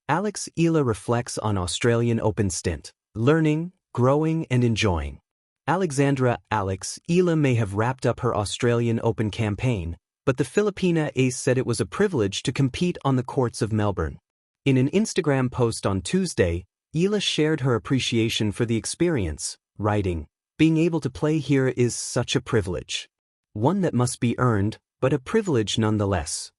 Eala reflects on Australian Open stint, learning, growing and enjoying. Eala may have wrapped up her Australian Open campaign, but the Filipina ace said it was a privilege to compete on the courts of Melbourne. In an Instagram post on Tuesday, Eala shared her appreciation for the experience, writing, "Being able to play here is such a privilege. One that must be earned, but a privilege nonetheless."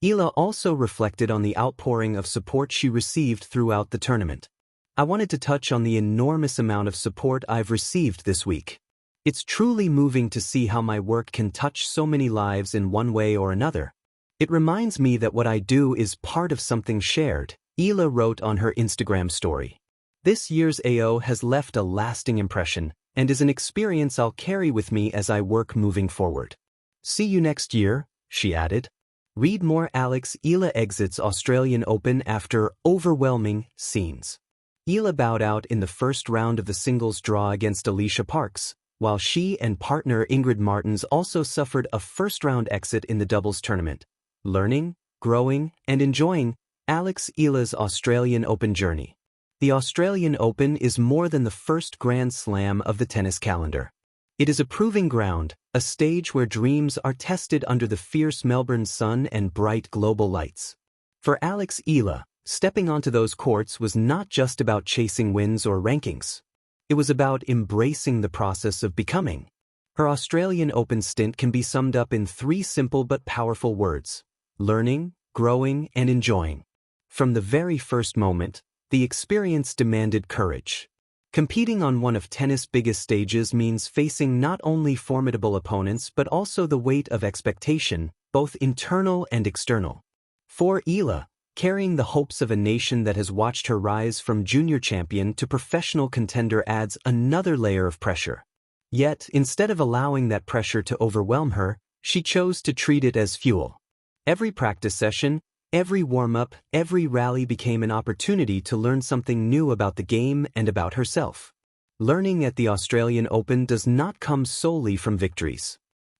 Eala also reflected on the outpouring of support she received throughout the tournament. "I wanted to touch on the enormous amount of support I've received this week. It's truly moving to see how my work can touch so many lives in one way or another. It reminds me that what I do is part of something shared," Eala wrote on her Instagram story. "This year's AO has left a lasting impression and is an experience I'll carry with me as I work moving forward. See you next year," she added. Read more. Eala exits Australian Open after overwhelming scenes. Eala bowed out in the first round of the singles draw against Alicia Parks, while she and partner Ingrid Martens also suffered a first-round exit in the doubles tournament. Learning, growing, and enjoying Eala's Australian Open journey. The Australian Open is more than the first Grand Slam of the tennis calendar. It is a proving ground, a stage where dreams are tested under the fierce Melbourne sun and bright global lights. For Eala, stepping onto those courts was not just about chasing wins or rankings. It was about embracing the process of becoming. Her Australian Open stint can be summed up in 3 simple but powerful words: learning, growing, and enjoying. From the very first moment, the experience demanded courage. Competing on one of tennis' biggest stages means facing not only formidable opponents but also the weight of expectation, both internal and external. For Eala, carrying the hopes of a nation that has watched her rise from junior champion to professional contender adds another layer of pressure. Yet, instead of allowing that pressure to overwhelm her, she chose to treat it as fuel. Every practice session, every warm-up, every rally became an opportunity to learn something new about the game and about herself. Learning at the Australian Open does not come solely from victories.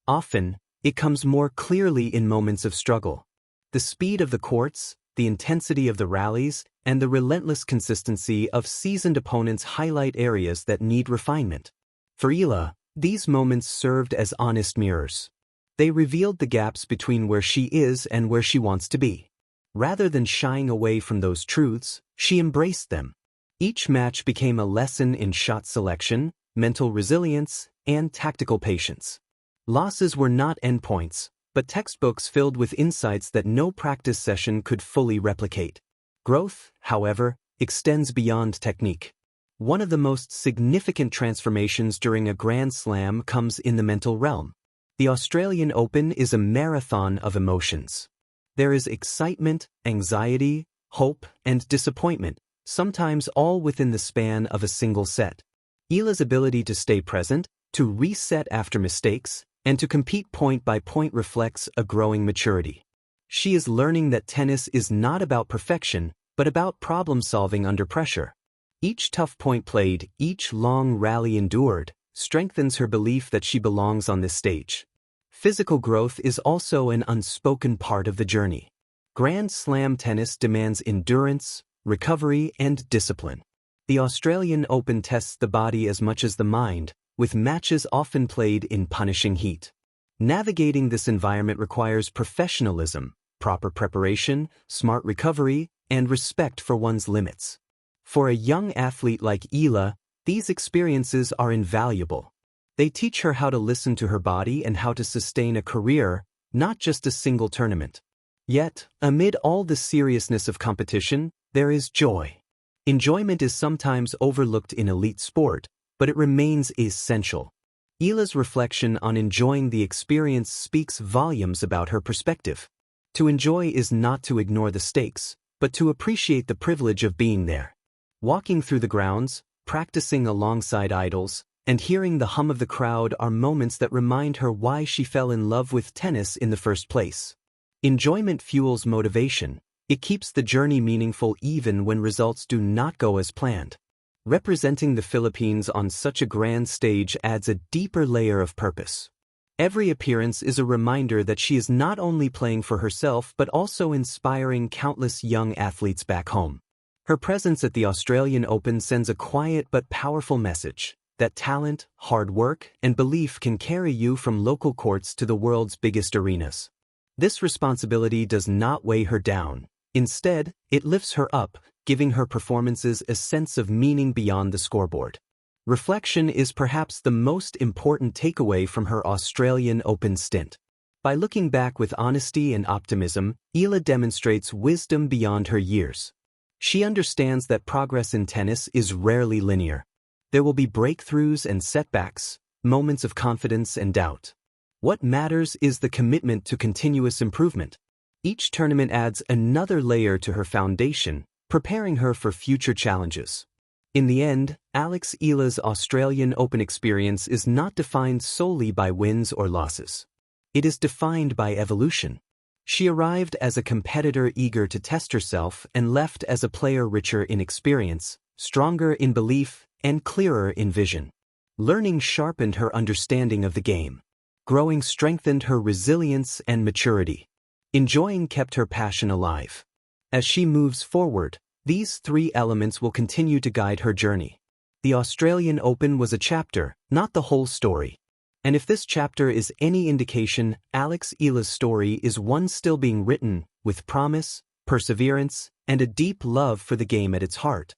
Often, it comes more clearly in moments of struggle. The speed of the courts, the intensity of the rallies, and the relentless consistency of seasoned opponents highlight areas that need refinement. For Eala, these moments served as honest mirrors. They revealed the gaps between where she is and where she wants to be. Rather than shying away from those truths, she embraced them. Each match became a lesson in shot selection, mental resilience, and tactical patience. Losses were not endpoints, but textbooks filled with insights that no practice session could fully replicate. Growth, however, extends beyond technique. One of the most significant transformations during a Grand Slam comes in the mental realm. The Australian Open is a marathon of emotions. There is excitement, anxiety, hope, and disappointment, sometimes all within the span of a single set. Eala's ability to stay present, to reset after mistakes, and to compete point by point reflects a growing maturity. She is learning that tennis is not about perfection, but about problem-solving under pressure. Each tough point played, each long rally endured, strengthens her belief that she belongs on this stage. Physical growth is also an unspoken part of the journey. Grand Slam tennis demands endurance, recovery, and discipline. The Australian Open tests the body as much as the mind, with matches often played in punishing heat. Navigating this environment requires professionalism, proper preparation, smart recovery, and respect for one's limits. For a young athlete like Eala, these experiences are invaluable. They teach her how to listen to her body and how to sustain a career, not just a single tournament. Yet, amid all the seriousness of competition, there is joy. Enjoyment is sometimes overlooked in elite sport, but it remains essential. Eala's reflection on enjoying the experience speaks volumes about her perspective. To enjoy is not to ignore the stakes, but to appreciate the privilege of being there. Walking through the grounds, practicing alongside idols, and hearing the hum of the crowd are moments that remind her why she fell in love with tennis in the first place. Enjoyment fuels motivation. It keeps the journey meaningful even when results do not go as planned. Representing the Philippines on such a grand stage adds a deeper layer of purpose. Every appearance is a reminder that she is not only playing for herself but also inspiring countless young athletes back home. Her presence at the Australian Open sends a quiet but powerful message that talent, hard work, and belief can carry you from local courts to the world's biggest arenas. This responsibility does not weigh her down. Instead, it lifts her up, giving her performances a sense of meaning beyond the scoreboard. Reflection is perhaps the most important takeaway from her Australian Open stint. By looking back with honesty and optimism, Eala demonstrates wisdom beyond her years. She understands that progress in tennis is rarely linear. There will be breakthroughs and setbacks, moments of confidence and doubt. What matters is the commitment to continuous improvement. Each tournament adds another layer to her foundation, preparing her for future challenges. In the end, Eala's Australian Open experience is not defined solely by wins or losses. It is defined by evolution. She arrived as a competitor eager to test herself and left as a player richer in experience, stronger in belief, and clearer in vision. Learning sharpened her understanding of the game. Growing strengthened her resilience and maturity. Enjoying kept her passion alive. As she moves forward, these three elements will continue to guide her journey. The Australian Open was a chapter, not the whole story. And if this chapter is any indication, Eala's story is one still being written, with promise, perseverance, and a deep love for the game at its heart.